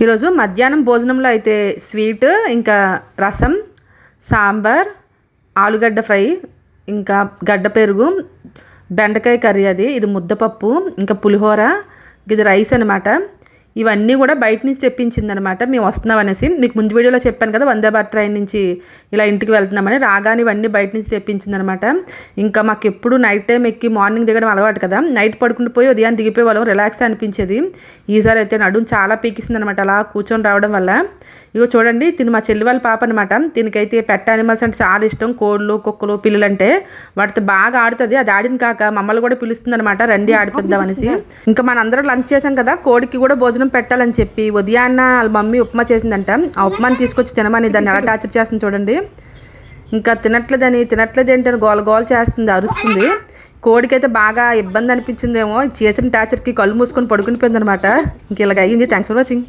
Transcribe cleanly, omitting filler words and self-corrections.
ఈరోజు మధ్యాహ్నం భోజనంలో అయితే స్వీట్, ఇంకా రసం, సాంబార్, ఆలుగడ్డ ఫ్రై, ఇంకా గడ్డ పెరుగు, బెండకాయ కర్రీ, ఇది ముద్దపప్పు, ఇంకా పులిహోర, ఇది రైస్ అనమాట. ఇవన్నీ కూడా బయట నుంచి తెప్పించిందనమాట. మేము వస్తున్నాం అనేసి మీకు ముందు వీడియోలో చెప్పాను కదా, వందే భారత్ ట్రైన్ నుంచి ఇలా ఇంటికి వెళ్తున్నామని. రాగానే ఇవన్నీ బయట నుంచి తెప్పించిందనమాట. ఇంకా మాకు ఎప్పుడు నైట్ టైం ఎక్కి మార్నింగ్ దిగడం అలవాటు కదా, నైట్ పడుకుంటూ పోయి ఉదయాన్ని దిగిపోయే వాళ్ళం, రిలాక్స్ అనిపించేది. ఈసారి అయితే నడుము చాలా పీకిస్తుంది అనమాట అలా కూర్చొని రావడం వల్ల. ఇగో చూడండి, తిని మా చెల్లి వాళ్ళ పాప అనమాట. దీనికైతే పెట్ యానిమల్స్ అంటే చాలా ఇష్టం. కోళ్ళు, కుక్కలు, పిల్లలు అంటే వాటితో బాగా ఆడుతుంది. అది ఆడిన కాక మమ్మల్ని కూడా పిలుస్తుంది అనమాట, రండి ఆడిపిద్దాం అనేసి. ఇంకా మనందరం లంచ్ చేసాం కదా, కోడికి కూడా భోజనం పెట్టాలని చెప్పి ఉదయాన్న వాళ్ళ మమ్మీ ఉప్మా చేసిందంట. ఆ ఉప్మాని తీసుకొచ్చి తినమని దాన్ని ఎలా టార్చర్ చేస్తుంది చూడండి. ఇంకా తినట్లేదు ఏంటని గోల గోల చేస్తుంది, అరుస్తుంది. కోడికైతే బాగా ఇబ్బంది అనిపించిందేమో, చేసిన టార్చర్కి కళ్ళు మూసుకొని పడుకుని పోయింది అనమాట. ఇంక ఇలాగ అయ్యింది. Thanks for watching.